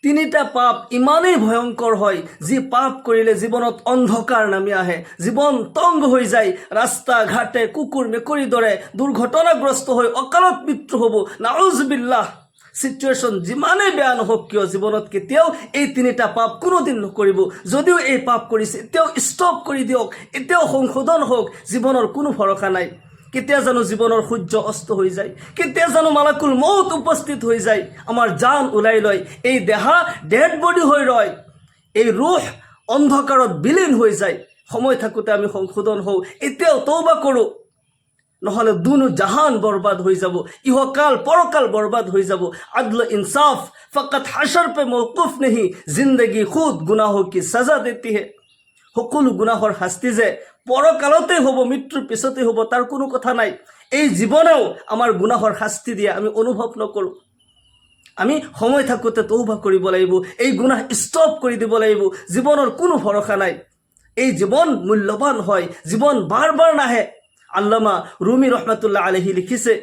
তিনিটা পাপ ইমানেই ভয়ংকৰ হয়, যি পাপ কৰিলে জীৱনত অন্ধকাৰ নামি আহে, জীৱন তংগ হৈ যায়, ৰাস্তা ঘাটে কুকুৰ মেকুৰীৰ দৰে দুৰ্ঘটনাগ্ৰস্ত হৈ অকালত মৃত্যু হ'ব। নাউজুবিল্লাহ। সিচুৱেশ্যন যিমানেই বেয়া নহওক কিয় জীৱনত কেতিয়াও এই তিনিটা পাপ কোনোদিন নকৰিব। যদিও এই পাপ কৰিছে এতিয়াও ষ্টপ কৰি দিয়ক, এতিয়াও সংশোধন হওক। জীৱনৰ কোনো ভৰসা নাই, কেতিয়া জানো জীৱনৰ সূৰ্য অস্ত হৈ যায়, কেতিয়া জানো মালাকুল মৌত উপস্থিত হৈ যায়, আমাৰ জান ওলাই লয়, এই দেহা ডেড বডি হৈ ৰয়, এই ৰূহ অন্ধকাৰত বিলীন হৈ যায়। সময় থাকোঁতে আমি সংশোধন হওঁ, এতিয়াও তৌবা কৰোঁ, নহ'লে দুনো জাহান বৰবাদ হৈ যাব, ইহকাল পৰকাল বৰবাদ হৈ যাব। আদল ইনসাফ ফকত হাশৰ পে মৌকুফ নেহি, জিন্দগী খুদ গুনাহো কি সাজা দেতি হে। সকলো গুনাহৰ শাস্তি যে পৰকালতে হ'ব, মৃত্যুৰ পিছতে হ'ব, তাৰ কোনো কথা নাই। এই জীৱনেও আমাৰ গুনাহৰ শাস্তি দিয়ে আমি অনুভৱ নকৰোঁ। আমি সময় থাকোঁতে তৌবা কৰিব লাগিব, এই গুনাহ ষ্টপ কৰি দিব লাগিব। জীৱনৰ কোনো ভৰসা নাই, এই জীৱন মূল্যৱান হয়, জীৱন বাৰ বাৰ নাহে। আল্লামা ৰুমি ৰহমাতুল্লাহ আলাইহি লিখিছে,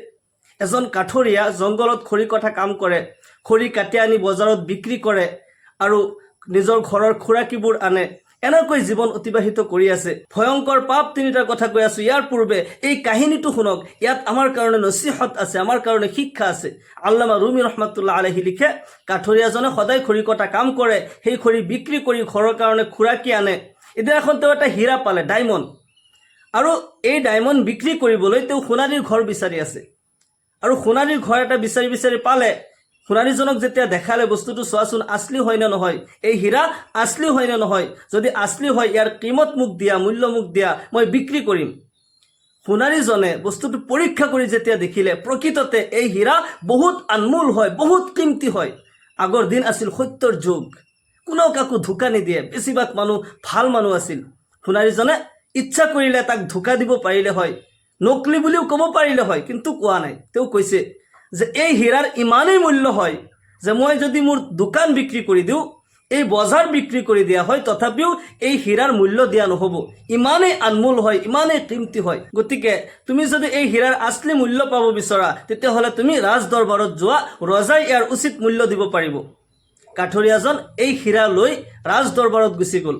এজন কাঠৰীয়া জংঘলত খৰি কটা কাম কৰে, খৰি কাটি আনি বজাৰত বিক্ৰী কৰে আৰু নিজৰ ঘৰৰ খোৰাকিবোৰ আনে। এনেকৈ জীৱন অতিবাহিত কৰি আছে। ভয়ংকৰ পাপ তিনিটাৰ কথা কৈ আছোঁ। ইয়াৰ পূৰ্বে এই কাহিনীটো শুনক, ইয়াত আমাৰ কাৰণে নচিহত আছে, আমাৰ কাৰণে শিক্ষা আছে। আল্লামা ৰুমি ৰহমাতুল্লাহ আলাইহি লিখে, কাঠৰীয়াজনে সদায় খৰি কটা কাম কৰে, সেই খৰি বিক্ৰী কৰি ঘৰৰ কাৰণে খোৰাকি আনে। এদিনাখন তেওঁ এটা হীৰা পালে, ডায়মণ্ড, আৰু এই ডায়মণ্ড বিক্ৰী কৰিবলৈ তেওঁ সোণাৰীৰ ঘৰ বিচাৰি আছে। আৰু সোণাৰীৰ ঘৰ এটা বিচাৰি বিচাৰি পালে। সোণাৰীজনক যেতিয়া দেখালে, বস্তুটো চোৱাচোন আছলি হয় নে নহয়, এই হীৰা আছলি হয় নে নহয়, যদি আছলি হয় ইয়াৰ কিমত মোক দিয়া, মূল্য মোক দিয়া, মই বিক্ৰী কৰিম। সোণাৰীজনে বস্তুটো পৰীক্ষা কৰি যেতিয়া দেখিলে প্ৰকৃততে এই হীৰা বহুত আনমোল হয়, বহুত কিমতি হয়। আগৰ দিন আছিল সত্যৰ যুগ, কোনেও কাকো ধোকা নিদিয়ে, বেছিভাগ মানুহ ভাল মানুহ আছিল। সোণাৰীজনে ইচ্ছা কৰিলে তাক ধোকা দিব পাৰিলে হয়, নকলি বুলিও ক'ব পাৰিলে হয়, কিন্তু কোৱা নাই। তেওঁ কৈছে যে এই হীৰাৰ ইমানেই মূল্য হয় যে মই যদি মোৰ দোকান বিক্ৰী কৰি দিওঁ, এই বজাৰ বিক্ৰী কৰি দিয়া হয়, তথাপিও এই হীৰাৰ মূল্য দিয়া নহ'ব, ইমানেই আনমোল হয়, ইমানেই কিমতি হয়। গতিকে তুমি যদি এই হীৰাৰ আছলি মূল্য পাব বিচৰা, তেতিয়াহ'লে তুমি ৰাজ দৰবাৰত যোৱা, ৰজাই ইয়াৰ উচিত মূল্য দিব পাৰিব। কাঠৰীয়াজন এই হীৰা লৈ ৰাজ দৰবাৰত গুচি গ'ল।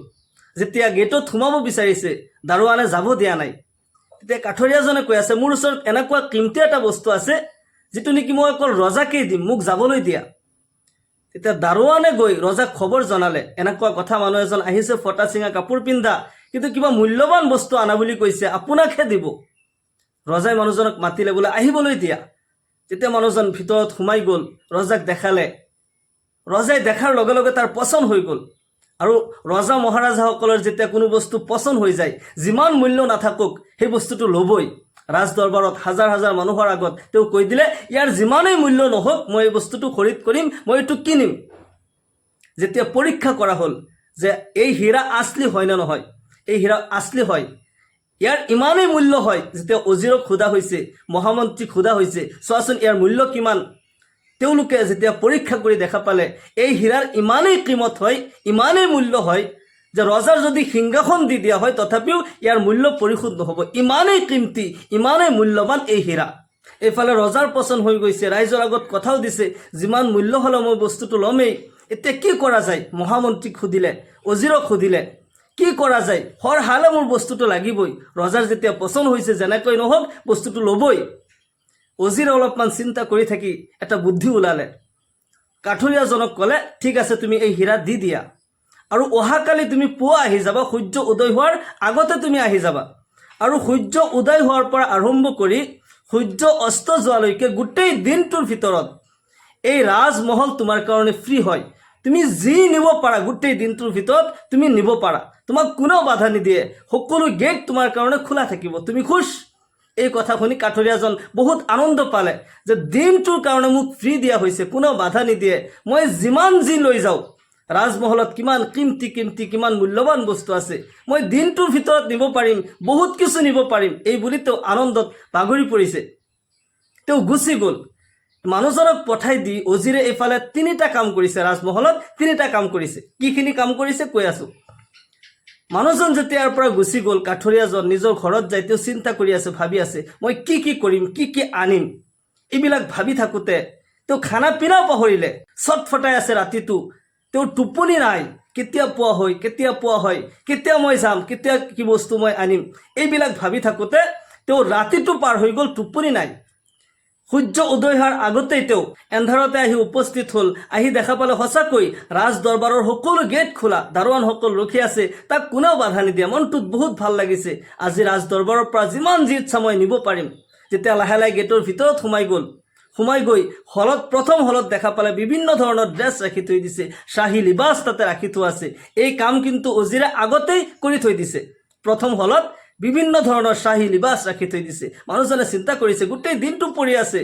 যেতিয়া গেটত সোমাব বিচাৰিছে, দাৰোৱানে যাব দিয়া নাই। তেতিয়া কাঠৰীয়াজনে কৈ আছে, মোৰ ওচৰত এনেকুৱা কিমতি এটা বস্তু আছে যিটো নেকি মই অকল ৰজাকেই দিম, মোক যাবলৈ দিয়া। তেতিয়া দাৰোৱানে গৈ ৰজাক খবৰ জনালে, এনেকুৱা কথা, মানুহ এজন আহিছে, ফটা চিঙা কাপোৰ পিন্ধা, কিন্তু কিবা মূল্যৱান বস্তু আনা বুলি কৈছে, আপোনাকহে দিব। ৰজাই মানুহজনক মাতিলে, বোলে আহিবলৈ দিয়া। তেতিয়া মানুহজন ভিতৰত সোমাই গ'ল, ৰজাক দেখালে। ৰজাই দেখাৰ লগে লগে তাৰ পচন্দ হৈ গ'ল। আৰু ৰজা মহাৰাজাসকলৰ যেতিয়া কোনো বস্তু পচন্দ হৈ যায়, যিমান মূল্য নাথাকক সেই বস্তুটো ল'বই। ৰাজ দৰবাৰত হাজাৰ হাজাৰ মানুহৰ আগত তেওঁ কৈ দিলে, ইয়াৰ যিমানেই মূল্য নহওক মই এই বস্তুটো খৰিদ কৰিম, মই এইটো কিনিম। যেতিয়া পৰীক্ষা কৰা হ'ল যে এই হীৰা আছলি হয় নে নহয়, এই হীৰা আছলি হয়, ইয়াৰ ইমানেই মূল্য হয়, যেতিয়া অজিৰক সোধা হৈছে, মহামন্ত্ৰীক সোধা হৈছে, চোৱাচোন ইয়াৰ মূল্য কিমান। তেওঁলোকে যেতিয়া পৰীক্ষা কৰি দেখা পালে এই হীৰাৰ ইমানেই কিমত হয়, ইমানেই মূল্য হয় যে ৰজাৰ যদি সিংহাসন দি দিয়া হয় তথাপিও ইয়াৰ মূল্য পৰিশোধ নহ'ব, ইমানেই কিমতি, ইমানেই মূল্যৱান এই হীৰা। এইফালে ৰজাৰ পচন্দ হৈ গৈছে, ৰাইজৰ আগত কথাও দিছে, যিমান মূল্য হ'লেও মই বস্তুটো ল'মেই। এতিয়া কি কৰা যায়? মহামন্ত্ৰীক সুধিলে, অজিৰক সুধিলে, কি কৰা যায়? হৰ হালে মোৰ বস্তুটো লাগিবই। ৰজাৰ যেতিয়া পচন্দ হৈছে, যেনেকৈ নহওক বস্তুটো ল'বই। অজিৰে অলপমান চিন্তা কৰি থাকি এটা বুদ্ধি ওলালে। কাঠৰীয়াজনক ক'লে, ঠিক আছে তুমি এই হীৰা দি দিয়া, আৰু অহাকালি তুমি পুৱা আহি যাবা, সূৰ্য উদয় হোৱাৰ আগতে তুমি আহি যাবা। আৰু সূৰ্য উদয় হোৱাৰ পৰা আৰম্ভ কৰি সূৰ্য অস্ত যোৱালৈকে গোটেই দিনটোৰ ভিতৰত এই ৰাজমহল তোমাৰ কাৰণে ফ্ৰী হয়। তুমি যি নিব পাৰা গোটেই দিনটোৰ ভিতৰত তুমি নিব পাৰা, তোমাক কোনেও বাধা নিদিয়ে, সকলো গেট তোমাৰ কাৰণে খোলা থাকিব, তুমি খুশ। এই কথা শুনি কাঠৰীয়াজন বহুত আনন্দ পালে যে দিনটোৰ কাৰণে মোক ফ্ৰী দিয়া হৈছে, কোনেও বাধা নিদিয়ে, মই যিমান যি লৈ যাওঁ, ৰাজমহলত কিমান কিমতি কিমান মূল্যৱান বস্তু আছে, মই দিনটোৰ ভিতৰত নিব পাৰিম, বহুত কিছু নিব পাৰিম। এই বুলি তেওঁ আনন্দত বাগৰি পৰিছে। তেওঁ গুচি গ'ল। মানুহজনক পঠাই দি অজিৰে এইফালে তিনিটা কাম কৰিছে, ৰাজমহলত তিনিটা কাম কৰিছে। কিখিনি কাম কৰিছে কৈ আছোঁ। মানুহজন যেতিয়া ইয়াৰ পৰা গুচি গ'ল, কাঠৰীয়াজন নিজৰ ঘৰত যাই তেওঁ চিন্তা কৰি আছে, ভাবি আছে, মই কি কৰিম, কি আনিম। এইবিলাক ভাবি থাকোঁতে তেওঁ খানা পিনাও পাহৰিলে, চটফটাই আছে ৰাতিটো। তেওঁৰ টোপনি নাই, কেতিয়া পোৱা হয়, কেতিয়া মই যাম, কেতিয়া কি বস্তু মই আনিম, এইবিলাক ভাবি থাকোঁতে তেওঁ ৰাতিটো পাৰ হৈ গ'ল, টোপনি নাই। সূৰ্য উদয় হোৱাৰ আগতেই তেওঁ এন্ধাৰতে আহি উপস্থিত হ'ল। আহি দেখা পালে সঁচাকৈ ৰাজ দৰবাৰৰ সকলো গেট খোলা, দাৰোৱানসকল ৰখি আছে, তাক কোনেও বাধা নিদিয়ে। মনটোত বহুত ভাল লাগিছে, আজি ৰাজ দৰবাৰৰ পৰা যিমান যি ইচ্ছা মই নিব পাৰিম। যেতিয়া লাহে লাহে গেটৰ ভিতৰত সোমাই গৈ প্ৰথম হলত দেখা পালে বিভিন্ন ধৰণৰ ড্ৰেছ ৰাখি থৈ দিছে, শ্বাহী লিবাস তাতে ৰাখি থোৱা আছে। এই কাম কিন্তু উজিৰে আগতেই কৰি থৈ দিছে। প্ৰথম হলত বিভিন্ন ধৰণৰ শ্বাহী লিবাস ৰাখি থৈ দিছে। মানুহজনে চিন্তা কৰিছে, গোটেই দিনটো পৰি আছে,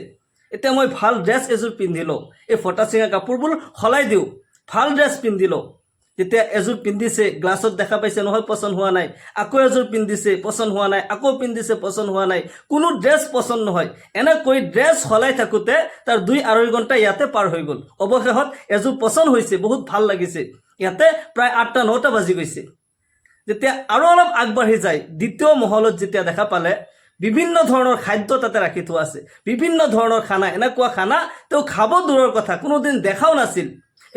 এতিয়া মই ভাল ড্ৰেছ এযোৰ পিন্ধি লওঁ, এই ফটা চিঙা কাপোৰবোৰ সলাই দিওঁ, ভাল ড্ৰেছ পিন্ধি লওঁ। যেতিয়া এযোৰ পিন্ধিছে, গ্লাছত দেখা পাইছে নহয় পচন্দ হোৱা নাই, আকৌ এযোৰ পিন্ধিছে, পচন্দ হোৱা নাই, আকৌ পিন্ধিছে, পচন্দ হোৱা নাই, কোনো ড্ৰেছ পচন্দ নহয়। এনেকৈ ড্ৰেছ সলাই থাকোঁতে তাৰ 2-2.5 ঘণ্টা ইয়াতে পাৰ হৈ গ'ল। অৱশেষত এযোৰ পচন্দ হৈছে, বহুত ভাল লাগিছে, ইয়াতে প্ৰায় 8টা-9টা বাজি গৈছে। যেতিয়া আৰু অলপ আগবাঢ়ি যায়, দ্বিতীয় মহলত যেতিয়া দেখা পালে বিভিন্ন ধৰণৰ খাদ্য তাতে ৰাখি থোৱা আছে, বিভিন্ন ধৰণৰ খানা, এনেকুৱা খানা তেওঁ খাব দূৰৰ কথা, কোনোদিন দেখাও নাছিল।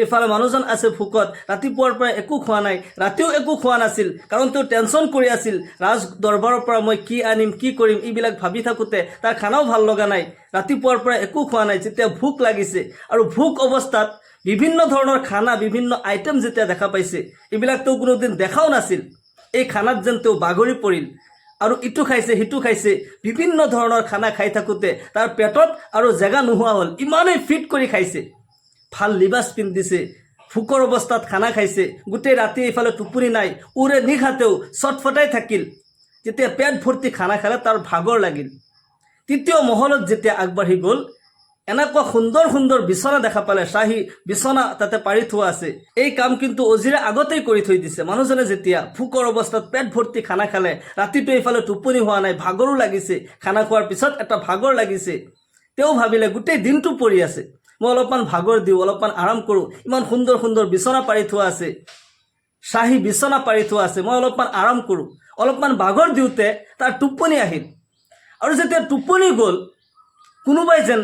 এইফালে মানুহজন আছে ভোকত, ৰাতিপুৱাৰ পৰা একো খোৱা নাই, ৰাতিও একো খোৱা নাছিল, কাৰণ তেওঁ টেনশ্যন কৰি আছিল, ৰাজ দৰবাৰৰ পৰা মই কি আনিম, কি কৰিম, এইবিলাক ভাবি থাকোঁতে তাৰ খানাও ভাল লগা নাই। ৰাতিপুৱাৰ পৰা একো খোৱা নাই। যেতিয়া ভোক লাগিছে আৰু ভোক অৱস্থাত বিভিন্ন ধৰণৰ খানা, বিভিন্ন আইটেম যেতিয়া দেখা পাইছে, এইবিলাক তেওঁ কোনোদিন দেখাও নাছিল। এই খানাত যেন তেওঁ বাগৰি পৰিল আৰু ইটো খাইছে, সিটো খাইছে, বিভিন্ন ধৰণৰ খানা খাই থাকোঁতে তাৰ পেটত আৰু জেগা নোহোৱা হ'ল, ইমানেই ফিট কৰি খাইছে, ভাল লিবাস পিন্ধিছে, ভোকৰ অৱস্থাত খানা খাইছে, গোটেই ৰাতি এইফালে টোপনি নাই, উৰে নিশাতেও চটফটাই থাকিল। যেতিয়া পেট ভৰ্তি খানা খালে তাৰ ভাগৰ লাগিল। তৃতীয় মহলত যেতিয়া আগবাঢ়ি গ'ল, এনেকুৱা সুন্দৰ সুন্দৰ বিচনা দেখা পালে, শ্বাহী বিচনা তাতে পাৰি থোৱা আছে। এই কাম কিন্তু অজিৰে আগতেই কৰি থৈ দিছে। মানুহজনে যেতিয়া ভোকৰ অৱস্থাত পেট ভৰ্তি খানা খালে, ৰাতিটো এইফালে টোপনি হোৱা নাই, ভাগৰো লাগিছে, খানা খোৱাৰ পিছত এটা ভাগৰ লাগিছে, তেওঁ ভাবিলে গোটেই দিনটো পৰি আছে, মই অলপমান ভাগৰ দিওঁ, অলপমান আৰাম কৰোঁ, ইমান সুন্দৰ সুন্দৰ বিচনা পাৰি থোৱা আছে, শ্বাহী বিচনা পাৰি থোৱা আছে, মই অলপমান আৰাম কৰোঁ। অলপমান ভাগৰ দিওঁতে তাৰ টোপনি আহিল, আৰু যেতিয়া টোপনি গ'ল, কোনোবাই যেন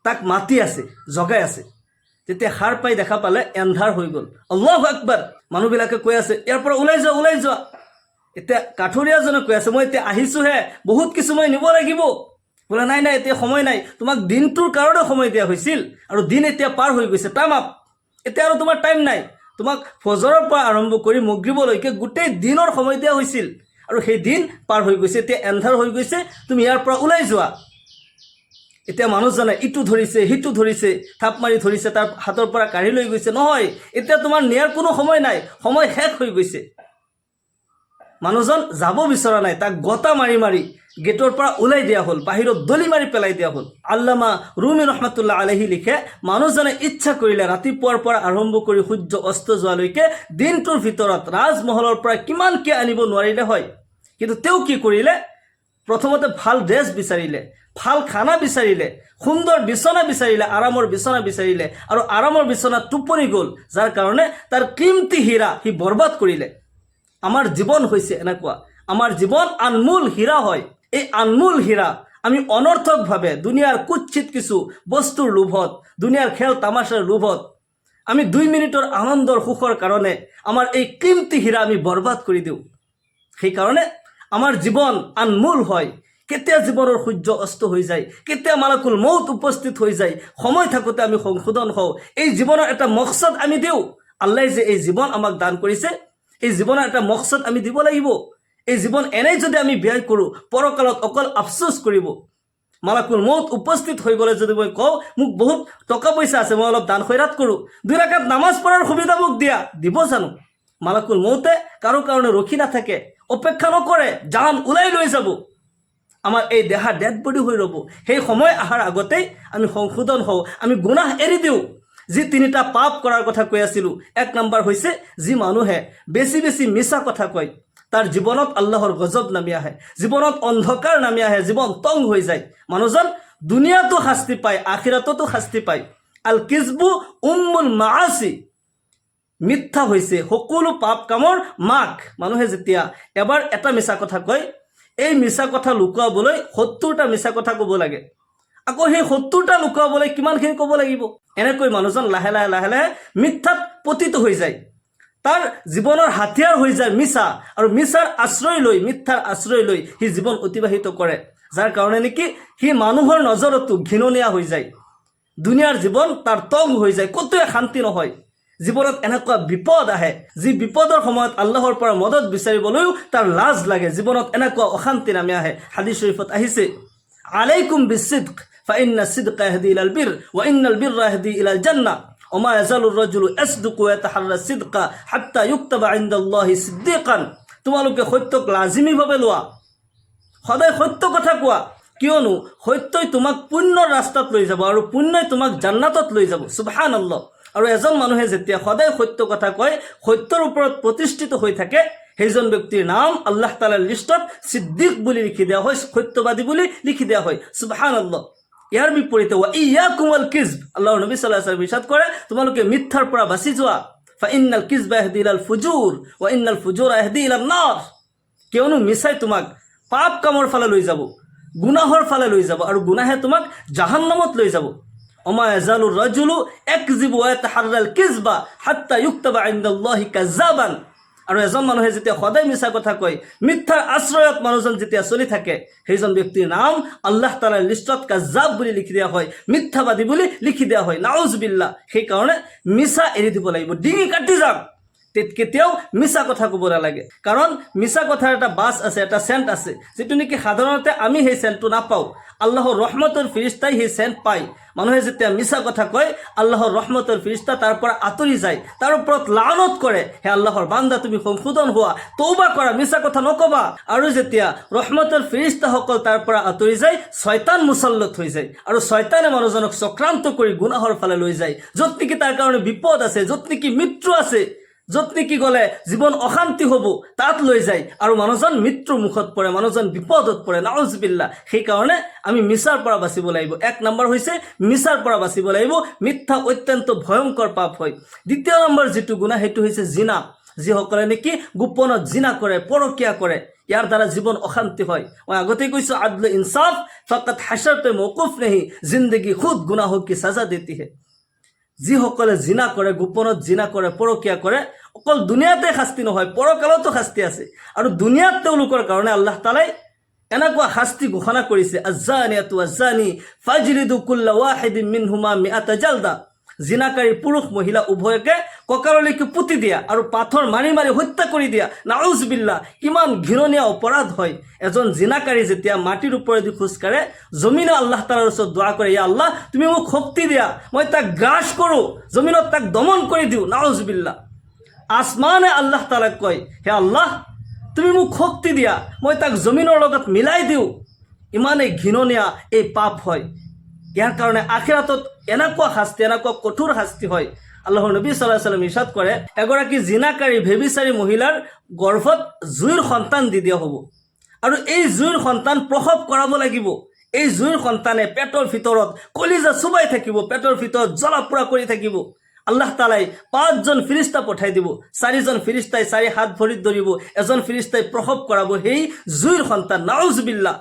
তাক মাতি আছে, জগাই আছে। যেতিয়া সাৰ পাই দেখা পালে এন্ধাৰ হৈ গ'ল। আল্লাহু আকবাৰ, মানুহবিলাকে কৈ আছে, ইয়াৰ পৰা ওলাই যোৱা। এতিয়া কাঠৰীয়াজনে কৈ আছে, মই এতিয়া আহিছোঁহে, বহুত কিছু মই নিব লাগিব। বোলে নাই, এতিয়া সময় নাই, তোমাক দিনটোৰ কাৰণে সময় দিয়া হৈছিল, আৰু দিন এতিয়া পাৰ হৈ গৈছে, টাইম আপ, এতিয়া আৰু তোমাৰ টাইম নাই। তোমাক ফজৰৰ পৰা আৰম্ভ কৰি মাগৰিবলৈকে গোটেই দিনৰ সময় দিয়া হৈছিল, আৰু সেই দিন পাৰ হৈ গৈছে, এতিয়া এন্ধাৰ হৈ গৈছে, তুমি ইয়াৰ পৰা ওলাই যোৱা। এতিয়া মানুহজনে ইটো ধৰিছে, সিটো ধৰিছে, থাপ মাৰি ধৰিছে, তাৰ হাতৰ পৰা কাঢ়ি লৈ গৈছে, নহয়, এতিয়া তোমাৰ নিয়াৰ কোনো সময় নাই, সময় শেষ হৈ গৈছে। মানুহজন যাব বিচৰা নাই, তাক গতা মাৰি মাৰি গেটৰ পৰা ওলাই দিয়া হ'ল, বাহিৰত দলি মাৰি পেলাই দিয়া হ'ল। আল্লামা ৰুমি ৰহমাতুল্লাহ আলাইহি লিখে, মানুহজনে ইচ্ছা কৰিলে ৰাতিপুৱাৰ পৰা আৰম্ভ কৰি সূৰ্য অস্ত যোৱালৈকে দিনটোৰ ভিতৰত ৰাজমহলৰ পৰা কিমান কি আনিব নোৱাৰিলে হয়, কিন্তু তেওঁ কি কৰিলে, প্ৰথমতে ভাল ড্ৰেছ বিচাৰিলে, ভাল খানা বিচাৰিলে, সুন্দৰ বিচনা বিচাৰিলে, আৰামৰ বিচনা বিচাৰিলে, আৰু আৰামৰ বিচনাত টোপনি গ'ল, যাৰ কাৰণে তাৰ কিমতি হীৰা সি বৰবাদ কৰিলে। আমাৰ জীৱন হৈছে এনেকুৱা, আমাৰ জীৱন আনমোল হীৰা হয়। এই আনমোল হীৰা আমি অনৰ্থকভাৱে দুনিয়াৰ কুৎসিত কিছু বস্তুৰ লোভত, দুনিয়াৰ খেল তামাছাৰ লোভত, আমি 2 মিনিটৰ আনন্দৰ সুখৰ কাৰণে আমাৰ এই কিমতি হীৰা আমি বৰবাদ কৰি দিওঁ। সেইকাৰণে আমাৰ জীৱন আনমোল হয়। কেতিয়া জীৱনৰ সূৰ্য অস্ত হৈ যায়, কেতিয়া মালাকুল মৌত উপস্থিত হৈ যায়, সময় থাকোঁতে আমি সংশোধন হওঁ, এই জীৱনৰ এটা মকসদ আমি দিওঁ। আল্লাহ যে এই জীৱন আমাক দান কৰিছে, এই জীৱনৰ এটা মকসদ আমি দিব লাগিব। এই জীৱন এনেই যদি আমি ব্যয় কৰোঁ, পৰকালত অকল আফচোচ কৰিব। মালাকুল মৌত উপস্থিত হৈ গ'লে যদি মই কওঁ, মোক বহুত টকা পইচা আছে, মই অলপ দান খৈৰাত কৰোঁ, 2 ৰাকাত নামাজ পঢ়াৰ সুবিধা মোক দিয়া, দিব জানো? মালাকুল মৌতে কাৰো কাৰণে ৰখি নাথাকে, অপেক্ষা নকৰে, জান ওলাই লৈ যাব। আমাৰ এই দেহা ডেড বডি হৈ ৰ'ব, সেই সময় অহাৰ আগতেই আমি সংশোধন হওঁ, আমি গুনাহ এৰি দিওঁ। যি 3টা পাপ কৰাৰ কথা কৈ আছিলোঁ, 1 নম্বৰ হৈছে যি মানুহে বেছি বেছি মিছা কথা কয়, তাৰ জীৱনত আল্লাহৰ গজব নামি আহে, জীৱনত অন্ধকাৰ নামি আহে, জীৱন টং হৈ যায়। মানুহজন দুনিয়াতো শাস্তি পায়, আখিৰাততো শাস্তি পায়। আল কিজবু উম্মুল মাআসি, মিথ্যা হৈছে সকলো পাপ কামৰ মাক। মানুহে যেতিয়া এবাৰ এটা মিছা কথা কয়, এই মিছা কথা লুকুৱাবলৈ 70টা মিছা কথা ক'ব লাগে। আকৌ সেই 70টা লুকুৱাবলৈ কিমানখিনি ক'ব লাগিব। এনেকৈ মানুহজন লাহে লাহে লাহে লাহে মিথ্যাত পতিত হৈ যায়। তাৰ জীৱনৰ হাতিয়াৰ হৈ যায় মিছা, আৰু মিছাৰ আশ্ৰয় লৈ, মিথ্যাৰ আশ্ৰয় লৈ সি জীৱন অতিবাহিত কৰে, যাৰ কাৰণে নেকি সি মানুহৰ নজৰতো ঘৃণনীয়া হৈ যায়। দুনিয়াৰ জীৱন তাৰ তং হৈ যায়, ক'তোৱে শান্তি নহয়। জীৱনত এনেকুৱা বিপদ আহে, যি বিপদৰ সময়ত আল্লাহৰ পৰা মদত বিচাৰিবলৈও তাৰ লাজ লাগে। জীৱনত এনেকুৱা অশান্তি নামি আহে। হাদিছ শৰীফত আহিছে, আলাইকুম বিছিদক ফাইন্না সিদকা ইয়াহদি ইলাল বিৰ ওয়া ইন্নাল বিৰৰা ইয়াহদি ইলাল জান্নাহ ওমা ইয়াজালুৰ ৰাজুলু ইয়াসদুকু ওয়া ইয়াতাহাৰৰা সিদকা হাত্তা ইউকতাবা ইনদাল্লাহি সিদ্দিকান। তোমালোকে সত্যক লাজিমীভাৱে লোৱা, সদায় সত্য কথা কোৱা, কিয়নো সত্যই তোমাক পুণ্যৰ ৰাস্তাত লৈ যাব আৰু পুণ্যই তোমাক জান্নাতত লৈ যাব। সুবহানাল্লাহ। আৰু এজন মানুহে যেতিয়া সদায় সত্য কথা কয়, সত্যৰ ওপৰত প্ৰতিষ্ঠিত হৈ থাকে, সেইজন ব্যক্তিৰ নাম আল্লাহ তাআলাৰ লিষ্টত সিদ্দিক বুলি লিখি দিয়া হয়, সত্যবাদী বুলি লিখি দিয়া হয়। সুবহানাল্লাহ। ইয়াৰ বিপৰীতে ওয়া ইয়াকুম আল কিজব, আল্লাহৰ নবী সাল্লাল্লাহু আলাইহি ওয়াসাল্লাম ইৰশাদ কৰে, তোমালোকে মিথ্যাৰ পৰা বাচি যোৱা। ফাইন্নাল কিজবা ইয়াহদি ইলাল ফুজুৰ ওয়া ইন্নাল ফুজুৰা ইয়াহদি ইলান নাৰ। কিয়নো মিছাই তোমাক পাপ কামৰ ফালে লৈ যাব, গুনাহৰ ফালে লৈ যাব, আৰু গুনাহে তোমাক জাহান্নামত লৈ যাব। ওমা ইয়াজালুৰ ৰাজুলু ইয়াকযিবু ওয়া ইয়াতাহাৰৰাল কিজবা হাত্তা ইউকতাবা ইনদাল্লাহি কাযাবান। আৰু এজন মানুহে যেতিয়া সদায় মিছা কথা কয়, মিথ্যাৰ আশ্ৰয়ত মানুহজন যেতিয়া চলি থাকে, সেইজন ব্যক্তিৰ নাম আল্লাহ তাআলাৰ লিষ্টত কাযাব বুলি লিখি দিয়া হয়, মিথ্যাবাদী বুলি লিখি দিয়া হয়। নাউজুবিল্লাহ। সেইকাৰণে মিছা এৰি দিব লাগিব, ডিঙি কাটি যাওক। কেতিয়াও মিছা কথা ক'ব নালাগে, কাৰণ মিছা কথাৰ এটা বাছ আছে, এটা চেণ্ট আছে, যিটো নেকি সাধাৰণতে আমি সেই চেণ্টটো নাপাওঁ। আল্লাহৰ ৰহমতৰ ফিৰিস্তাই সেই চেণ্ট পায়। মানুহে যেতিয়া মিছা কথা কয়, আল্লাহৰ ৰহমতৰ ফিৰিস্তা তাৰ পৰা আঁতৰি যায়, তাৰ ওপৰত লানত কৰে, হে আল্লাহৰ বান্দা তুমি সংশোধন হোৱা, তৌবা কৰা, মিছা কথা নকবা। আৰু যেতিয়া ৰহমতৰ ফিৰিস্তাসকল তাৰ পৰা আঁতৰি যায়, শয়তান মুছল্লত হৈ যায়, আৰু শয়তানে মানুহজনক চক্ৰান্ত কৰি গুনাহৰ ফালে লৈ যায়। য'ত নেকি তাৰ কাৰণে বিপদ আছে, য'ত নেকি মৃত্যু আছে, য'ত নেকি গ'লে জীৱন অশান্তি হ'ব, তাত লৈ যায়, আৰু মানুহজন মৃত্যুৰ মুখত পৰে, মানুহজন বিপদত পৰে। নাউজুবিল্লাহ। সেইকাৰণে আমি মিছাৰ পৰা বাচিব লাগিব। 1 নম্বৰ হৈছে মিছাৰ পৰা বাচিব লাগিব। মিথ্যা অত্যন্ত ভয়ংকৰ পাপ হয়। 2 নম্বৰ যিটো গুনাহ, সেইটো হৈছে জিনা। যিসকলে নেকি গোপনত জিনা কৰে, পৰকীয়া কৰে, ইয়াৰ দ্বাৰা জীৱন অশান্তি হয়। মই আগতেই কৈছোঁ, আদল ইনসাফ ফাকাত হাশৰ পে মৌকুফ নেহি, জিন্দগী খুদ গুনাহো কি সাজা দেতি হে। যিসকলে জিনা কৰে, গোপনত জিনা কৰে, পৰকীয়া কৰে, অকল দুনিয়াতে শাস্তি নহয়, পৰকালতো শাস্তি আছে। আৰু দুনিয়াত তেওঁলোকৰ কাৰণে আল্লাহ তাআলাই এনেকুৱা শাস্তি ঘোষণা কৰিছে, আজ্জানিয়াতু আজ্জানি ফাজলিদু কুল্লা ৱাহিদিন মিনহুমা মিআতা জালদা। জিনাকাৰী পুৰুষ মহিলা উভয়কে কঁকাললৈকে পুতি দিয়া আৰু পাথৰ মাৰি মাৰি হত্যা কৰি দিয়া। নাউজুবিল্লাহ। কিমান ঘৃণনীয় অপৰাধ হয়। এজন জিনাকাৰী যেতিয়া মাটিৰ ওপৰেদি খোজকাঢ়ে, জমিনে আল্লাহ তাআলাৰ ওচৰত দোৱা কৰে, ইয়া আল্লাহ তুমি মোক শক্তি দিয়া, মই তাক গ্ৰাস কৰোঁ, জমিনত তাক দমন কৰি দিওঁ। নাউজুবিল্লাহ। আসমানে আল্লাহ তাআলাক কয়, হে আল্লাহ তুমি মোক শক্তি দিয়া, মই তাক জমিনৰ লগত মিলাই দিওঁ। ইমানেই ঘৃণনীয় এই পাপ হয়। ইয়াৰ কাৰণে আখিৰাতত এনেকুৱা শাস্তি, এনেকুৱা কঠোৰ শাস্তি হয়। আল্লাহৰ নবী সাল্লাল্লাহু আলাইহি ওয়াসাল্লাম ইৰশাদ কৰে, এগৰাকী জিনাকাৰী ভেবিচাৰী মহিলাৰ গৰ্ভত জুইৰ সন্তান দি দিয়া হ'ব, আৰু এই জুইৰ সন্তান প্ৰসৱ কৰাব লাগিব। এই জুইৰ সন্তানে পেটৰ ভিতৰত কলিজা চুবাই থাকিব, পেটৰ ভিতৰত জ্বলা পোৰা কৰি থাকিব। আল্লাহ তাআলাই 5 জন ফিৰিস্তা পঠাই দিব। 4 জন ফিৰিস্তাই 4 হাত ভৰিত ধৰিব, এজন ফিৰিস্তাই প্ৰসৱ কৰাব সেই জুইৰ সন্তান। নাউজুবিল্লাহ।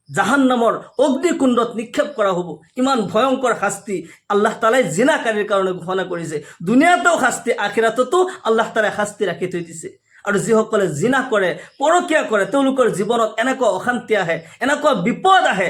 জাহান্নামৰ অগ্নিকুণ্ডত নিক্ষেপ কৰা হ'ব। ইমান ভয়ংকৰ শাস্তি আল্লাহ তাআলাই জিনাকাৰীৰ কাৰণে ঘোষণা কৰিছে। দুনিয়াতেও শাস্তি, আখিৰাততো আল্লাহ তাআলাই শাস্তি ৰাখি থৈ দিছে। আৰু যিসকলে জিনা কৰে, পৰকীয়া কৰে, তেওঁলোকৰ জীৱনত এনেকুৱা অশান্তি আহে, এনেকুৱা বিপদ আহে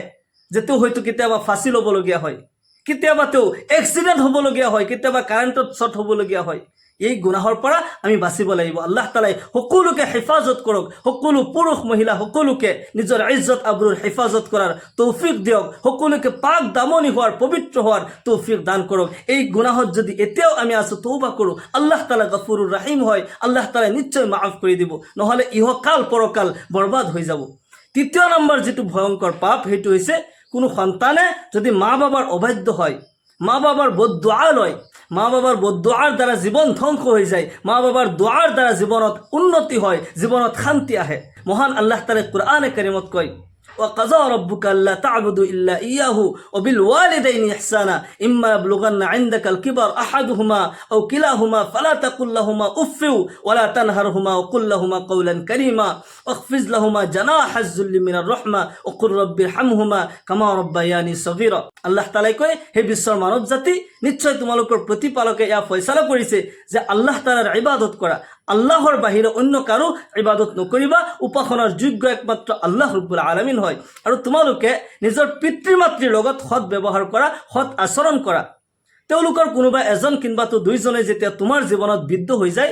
যে তেওঁ হয়তো কেতিয়াবা ফাঁচি ল'বলগীয়া হয়, কেতিয়াবা তেওঁ এক্সিডেণ্ট হ'বলগীয়া হয়, কেতিয়াবা কাৰেণ্টত শ্বৰ্ট হ'বলগীয়া হয়। এই গুনাহৰ পৰা আমি বাচিব লাগিব। আল্লাহ তাআলাই সকলোকে হেফাজত কৰক, সকলো পুৰুষ মহিলা সকলোকে নিজৰ ইজ্জত আবৰুৰ হেফাজত কৰাৰ তৌফিক দিয়ক, সকলোকে পাক দামনি হোৱাৰ, পবিত্ৰ হোৱাৰ তৌফিক দান কৰক। এই গুনাহত যদি এতিয়াও আমি আছো, তৌবা কৰোঁ, আল্লাহ তাআলা গফুৰুৰ ৰাহিম হয়, আল্লাহ তাআলাই নিশ্চয় মাফ কৰি দিব, নহ'লে ইহকাল পৰকাল বৰবাদ হৈ যাব। 3 নম্বৰ যিটো ভয়ংকৰ পাপ, সেইটো হৈছে কোনো সন্তানে যদি মা বাবাৰ অবাধ্য হয়, মা বাবাৰ বদদুআ লয়, মা বাবাৰ বদদুআৰ দ্বাৰা জীৱন ধ্বংস হৈ যায়, মা বাবাৰ দুআৰ দ্বাৰা জীৱনত উন্নতি হয়, জীৱনত শান্তি আহে। মহান আল্লাহ তাআলাই কুৰআনে কাৰীমত কয়, وقضى ربك ألا تعبدوا إلا إياه وبالوالدين إحسانا إما يبلغن عندك الكبر أحدهما أو كلاهما فلا تقل لهما أف ولا تنهرهما وقل لهما قولا كريما واخفض لهما جناح الذل من الرحمة وقل رب ارحمهما كما ربياني صغيرا আল্লাহ তাআলাই কয়, হে বিশ্বৰ মানৱ জাতি, নিশ্চয় তোমালোকৰ প্ৰতিপালকে এয়া ফয়সালা কৰিছে যে আল্লাহ তাআলাৰ ইবাদত কৰা, আল্লাহৰ বাহিৰে অন্য কাৰো ইবাদত নকৰিবা, উপাসনাৰ যোগ্য একমাত্ৰ আল্লাহ ৰব্বুল আলামিন হয়। আৰু তোমালোকে নিজৰ পিতৃ মাতৃৰ লগত সৎ ব্যৱহাৰ কৰা, সৎ আচৰণ কৰা। তেওঁলোকৰ কোনোবা এজন কিংবাতো দুইজনে যেতিয়া তোমাৰ জীৱনত বিদ্ধ হৈ যায়,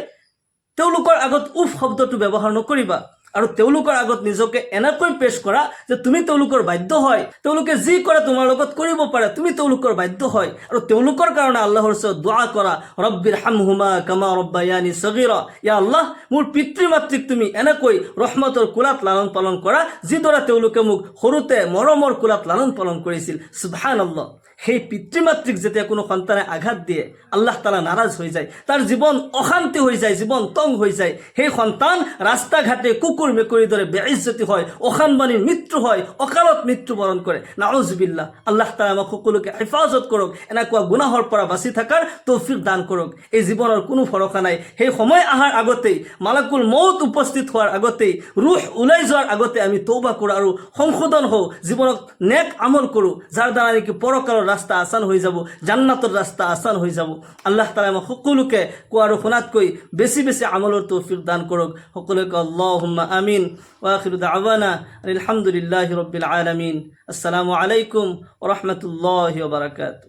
তেওঁলোকৰ আগত উফ শব্দটো ব্যৱহাৰ নকৰিবা আৰু তেওঁলোকৰ আগত নিজকে এনেকৈ পেশ কৰা যে তুমি তেওঁলোকৰ বাধ্য হয়, তেওঁলোকে যি কৰে তোমাৰ লগত কৰিব পাৰে, তুমি তেওঁলোকৰ বাধ্য হয়। আৰু তেওঁলোকৰ কাৰণে আল্লাহৰ ওচৰত দোৱা কৰা, ৰব্বিৰ হামহুমা কামা ৰব্বায়ানি সগীৰা, ইয়া আল্লাহ, মোৰ পিতৃ মাতৃক তুমি এনেকৈ ৰহমতৰ কোলাত লালন পালন কৰা যিদৰে তেওঁলোকে মোক সৰুতে মৰমৰ কোলাত লালন পালন কৰিছিল। সুবহানাল্লাহ। সেই পিতৃ মাতৃক যেতিয়া কোনো সন্তানে আঘাত দিয়ে, আল্লাহ তাআলা নাৰাজ হৈ যায়, তাৰ জীৱন অশান্তি হৈ যায়, জীৱন তং হৈ যায়। সেই সন্তান ৰাস্তা ঘাটে কুকুৰ মেকুৰীৰ দৰে বেইজ্জতি হয়, অসানবাণীৰ মৃত্যু হয়, অকালত মৃত্যুবৰণ কৰে। নাউজুবিল্লাহ। আল্লাহ তাআলা আমাক সকলোকে হেফাজত কৰক, এনেকুৱা গুনাহৰ পৰা বাচি থকাৰ তৌফিক দান কৰক। এই জীৱনৰ কোনো ভৰসা নাই। সেই সময় অহাৰ আগতেই, মালাকুল মৌত উপস্থিত হোৱাৰ আগতেই, ৰুহ ওলাই যোৱাৰ আগতে আমি তৌবা কৰোঁ আৰু সংশোধন হওঁ, জীৱনত নেক আমল কৰোঁ, যাৰ দ্বাৰা নেকি পৰকালৰ ৰাস্তা আসান হয়ে যাব, জান্নাতেৰ ৰাস্তা আসান হয়ে যাব। আল্লাহ তাআলা আমাক সকলোকে কোৱা আৰু শুনাতকৈ বেছি বেছি আমলৰ তৌফিক দান কৰক। সকলোকে আল্লাহুম্মা আমিন। ওয়া আখিৰু দাওয়ানা আলহামদুলিল্লাহি ৰাব্বিল আলামিন। আসসালামু আলাইকুম ওয়া ৰাহমাতুল্লাহি ওয়া বাৰাকাতুহু।